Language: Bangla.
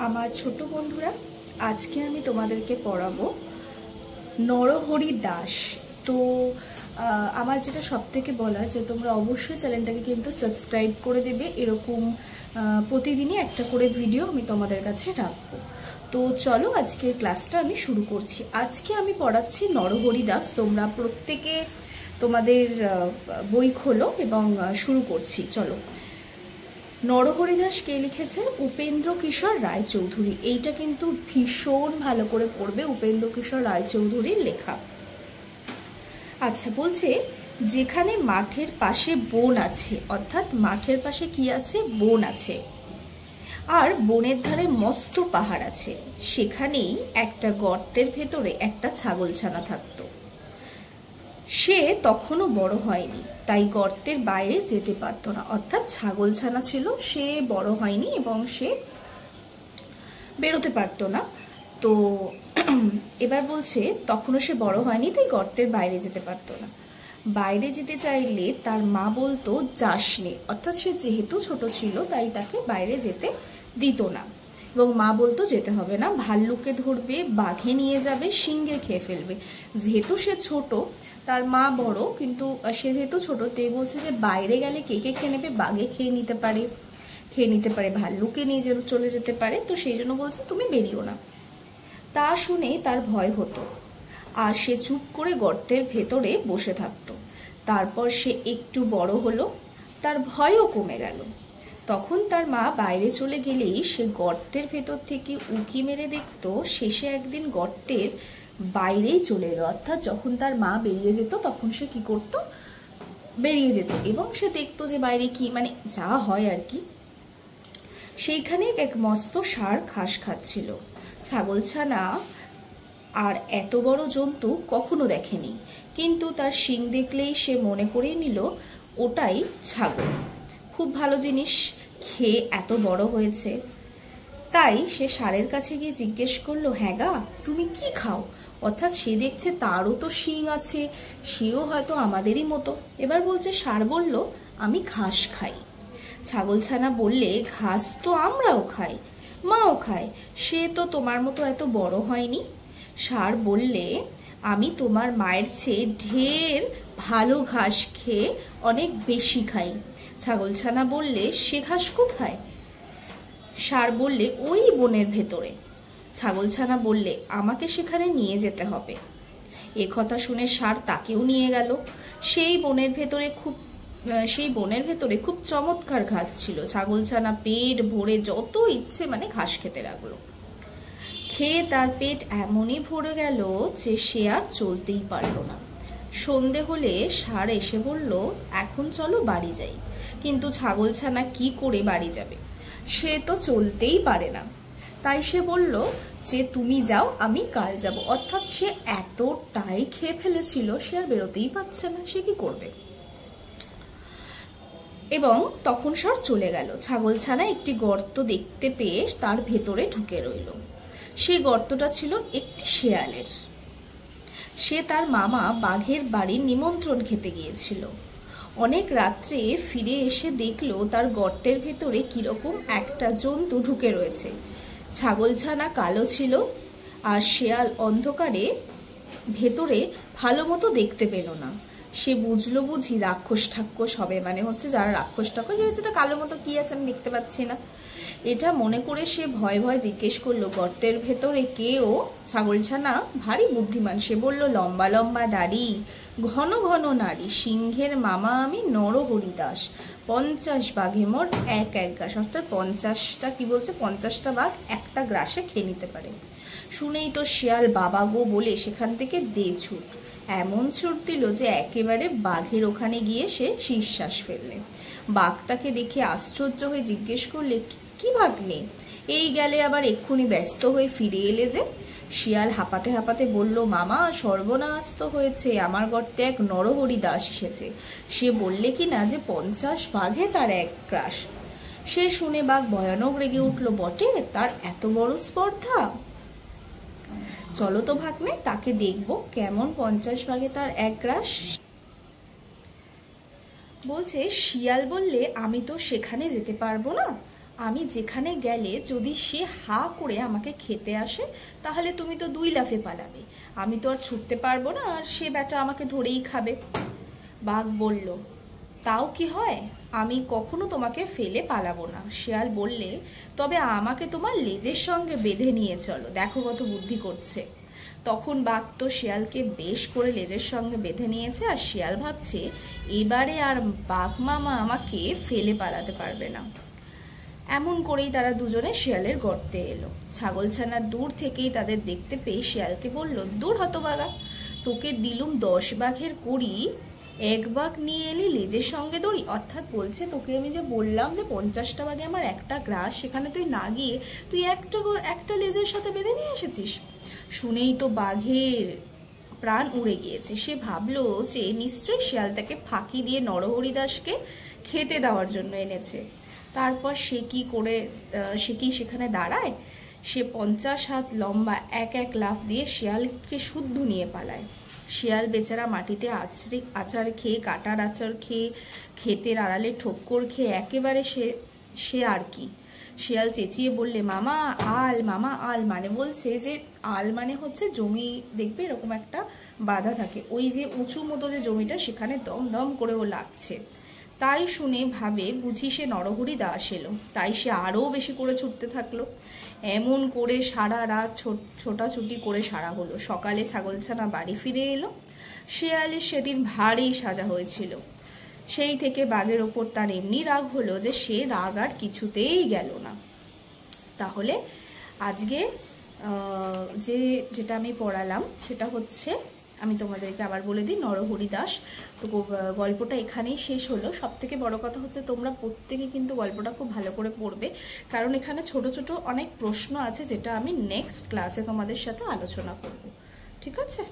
আমার ছোট বন্ধুরা, আজকে আমি তোমাদেরকে পড়াবো নরহরি দাস। তো আমার যেটা সবথেকে বলার যে তোমরা অবশ্যই চ্যানেলটাকে কিন্তু সাবস্ক্রাইব করে দেবে। এরকম প্রতিদিনই একটা করে ভিডিও আমি তোমাদের কাছে রাখবো। তো চলো আজকের ক্লাসটা আমি শুরু করছি। আজকে আমি পড়াচ্ছি নরহরি দাস। তোমরা প্রত্যেকে তোমাদের বই খোলো এবং শুরু করছি। চলো। নরহরি দাস কে লিখেছে? উপেন্দ্র কিশোর রায়চৌধুরী। এইটা কিন্তু ভীষণ ভালো করে পড়বে, উপেন্দ্র কিশোর রায়চৌধুরীর লেখা। আচ্ছা, বলছে যেখানে মাঠের পাশে বন আছে, অর্থাৎ মাঠের পাশে কি আছে? বন আছে, আর বনের ধারে মস্ত পাহাড় আছে, সেখানেই একটা গর্তের ভেতরে একটা ছাগলছানা থাকতো। সে তখনও বড় হয়নি, তাই গর্তের বাইরে যেতে পারতো না। অর্থাৎ ছাগলছানা ছিল, সে বড় হয়নি এবং সে বেরোতে পারতো না। তো এবার বলছে তখনও সে বড় হয়নি, তাই গর্তের বাইরে যেতে পারতো না। বাইরে যেতে চাইলে তার মা বলতো যাস নে, অর্থাৎ সে যেহেতু ছোট ছিল তাই তাকে বাইরে যেতে দিত না, এবং মা বলতো যেতে হবে না, ভাল্লুকে ধরবে, বাঘে নিয়ে যাবে, সিংহে খেয়ে ফেলবে। যেহেতু সে ছোট, তার মা বড়, কিন্তু সে যেহেতু ছোট, তে বলছে যে বাইরে গেলে কে কে খেয়ে নেবে, বাঘে খেয়ে নিতে পারে, ভাল্লুকে নিয়ে চলে যেতে পারে। তো সেই জন্য বলছে তুমি বেরিও না। তা শুনে তার ভয় হতো, আর সে চুপ করে গর্তের ভেতরে বসে থাকতো। তারপর সে একটু বড় হলো, তার ভয়ও কমে গেল। তখন তার মা বাইরে চলে গেলেই সে গর্তের ভেতর থেকে উঁকি মেরে দেখতো। শেষে একদিন গর্তের বাইরেই চলে এলো, অর্থাৎ যখন তার মা বেরিয়ে যেত তখন সে কি করত? বেরিয়ে যেত, এবং সে দেখতো যে বাইরে কি, মানে যা হয় আর কি। সেইখানে এক মস্ত ষাঁড় ঘাস খাচ্ছিল। ছাগলছানা আর এত বড় জন্তু কখনো দেখেনি, কিন্তু তার শিং দেখলেই সে মনে করে নিল ওটাই ছাগল, খুব ভালো জিনিস, খেয়ে এত বড় হয়েছে। তাই সে ষাঁড়ের কাছে গিয়ে জিজ্ঞেস করলো, হ্যাঁ গা, তুমি কি খাও? অর্থাৎ সে দেখছে তারও তো শিং আছে, সেও হয়তো আমাদেরই মতো। এবার বলছে, ষাঁড় বলল, আমি ঘাস খাই। ছাগলছানা বললে, ঘাস তো আমরাও খাই, মাও খায়, সে তো তোমার মতো এত বড় হয়নি। ষাঁড় বললে, আমি তোমার মায়ের চেয়ে ঢের ভালো ঘাস খেয়ে অনেক বেশি খাই। ছাগলছানা বললে, সে ঘাস কোথায়? ষাঁড় বললে, ওই বনের ভেতরে। ছাগলছানা বললে, আমাকে সেখানে নিয়ে যেতে হবে। এ কথা শুনে ষাঁড় তাকেও নিয়ে গেল। সেই বনের ভেতরে খুব চমৎকার ঘাস ছিল। ছাগলছানা পেট ভরে যত ইচ্ছে ঘাস খেতে লাগলো। খেয়ে তার পেট এমনই ভরে গেল যে সে আর চলতেই পারলো না। সন্ধে হলে ষাঁড় এসে বলল, এখন চলো বাড়ি যাই। কিন্তু ছাগলছানা কি করে বাড়ি যাবে? সে তো চলতেই পারে না। তাই সে বলল যে তুমি যাও, আমি কাল যাব। অর্থাৎ সে এতটাই খেয়ে ফেলেছিল, সে আর বেরোতেই পারছে না, সে কি করবে? এবং তখন ষাঁড় চলে গেল। ছাগলছানা একটি গর্ত দেখতে পেয়ে তার ভেতরে ঢুকে রইল। সেই গর্তটা ছিল একটি শেয়ালের। সে তার মামা বাঘের বাড়ির নিমন্ত্রণ খেতে গিয়েছিল। অনেক রাত্রে ফিরে এসে দেখলো তার গর্তের ভেতরে কিরকম একটা জন্তু ঢুকে রয়েছে। ছাগলছানা কালো ছিল, আর শেয়াল অন্ধকারে ভেতরে ভালো মতো দেখতে পেল না। সে বুঝলো বুঝি রাক্ষস ঠাক্ষস হবে, যারা রাক্ষস ঠাক্ষস, যেটা কালো মতো কি আছে আমি দেখতে পাচ্ছি না। এটা মনে করে সে ভয় ভয় জিজ্ঞেস করলো, গর্তের ভেতরে কে ও? ছাগলছানা ভারী বুদ্ধিমান, সে বলল, লম্বা লম্বা দাড়ি, ঘন ঘন নাড়ি, সিংহের মামা আমি, নরহরি দাস, 50 বাঘে মোর এক এক গ্রাস। অর্থাৎ 50টা কি বলছে, 50টা বাঘ একটা গ্রাসে খেয়ে নিতে পারে। শুনেই তো শিয়াল বাবা গো বলে সেখান থেকে দে ছুট। এমন ছুট দিল যে একেবারে বাঘের ওখানে গিয়ে সে নিঃশ্বাস ফেললে। বাঘ তাকে দেখে আশ্চর্য হয়ে জিজ্ঞেস করলে, কি ভাগ্নে, এই গেলে আবার এক্ষুনি ব্যস্ত হয়ে ফিরে এলে যে? শিয়াল হাঁপাতে হাঁপাতে বলল, মামা, সর্বনাশ তো হয়েছে, আমার গর্তে এক নরহরি দাস এসেছে। সে বললে কি না যে 50 বাঘে তার এক গ্রাস। সে শুনে বাঘ ভয়ানক রেগে উঠল, বটে, তার এত বড় স্পর্ধা। চলো তো ভাগ্নে, তাকে দেখবো কেমন 50 ভাগে তার এক গ্রাস। বলছে শিয়াল বললে, আমি তো সেখানে যেতে পারবো না, আমি যেখানে গেলে যদি সে হা করে আমাকে খেতে আসে, তাহলে তুমি তো 2 লাফে পালাবে, আমি তো আর ছুটতে পারবো না, আর সে বেটা আমাকে ধরেই খাবে। বাঘ বলল, তাও কি হয়, আমি কখনো তোমাকে ফেলে পালাবো না। শিয়াল বললে, তবে আমাকে তোমার লেজের সঙ্গে বেঁধে নিয়ে চলো, দেখো কত বুদ্ধি করছে। তখন বাঘ তো শিয়ালকে বেশ করে লেজের সঙ্গে বেঁধে নিয়েছে, আর শিয়াল ভাবছে এবারে আর বাঘ মামা আমাকে ফেলে পালাতে পারবে না। এমন করেই তারা দুজনে শিয়ালের গর্তে এলো। ছাগলছানা দূর থেকেই তাদের দেখতে পেয়ে শিয়ালকে বলল, দূর হতভাগা, তোকে দিলুম 10 বাঘের কড়ি, 1 বাঘ নিয়ে এলি লেজের সঙ্গে দড়ি। অর্থাৎ বলছে, তোকে আমি যে বললাম যে 50টা বাঘে আমার একটা গ্রাস, সেখানে তুই না গিয়ে তুই একটা লেজের সাথে বেঁধে নিয়ে এসেছিস। শুনেই তো বাঘের প্রাণ উড়ে গিয়েছে। সে ভাবলো যে নিশ্চয়ই শিয়াল তাকে ফাঁকি দিয়ে নরহরিদাসকে খেতে দেওয়ার জন্য এনেছে। তারপর সে কি সেখানে দাঁড়ায়? সে 50 হাত লম্বা এক লাফ দিয়ে শিয়ালকে শুদ্ধ নিয়ে পালায়। শিয়াল বেচারা মাটিতে আচার খেয়ে, কাটার আচার খেয়ে, ক্ষেতের আড়ালে ঠোক্কর খেয়ে একেবারে সে আর কি। শিয়াল চেঁচিয়ে বললে, মামা আল, মামা আল। মানে বলছে যে আল মানে হচ্ছে জমি, দেখবে এরকম একটা বাধা থাকে, ওই যে উঁচু মতো যে জমিটা, সেখানে দম দম করে ও লাগছে। তাই শুনে ভাবে বুঝি সে নরহরি দাস এলো, তাই সে আরও বেশি করে ছুটতে থাকলো। এমন করে সারা রাত ছোটাছুটি করে সারা হলো। সকালে ছাগলছানা বাড়ি ফিরে এলো। শিয়ালের সেদিন ভারী সাজা হয়েছিল। সেই থেকে বাঘের ওপর তার এমনি রাগ হলো যে সে রাগ আর কিছুতেই গেল না। তাহলে আজকে যেটা আমি পড়ালাম সেটা হচ্ছে, আমি তোমাদেরকে আবার বলে দিই, নরহরি দাস। তো গল্পটা এখানেই শেষ হলো। সব থেকে বড় কথা হচ্ছে তোমরা প্রত্যেকে কিন্তু গল্পটা খুব ভালো করে পড়বে, কারণ এখানে ছোট ছোট অনেক প্রশ্ন আছে যেটা আমি নেক্সট ক্লাসে তোমাদের সাথে আলোচনা করব। ঠিক আছে?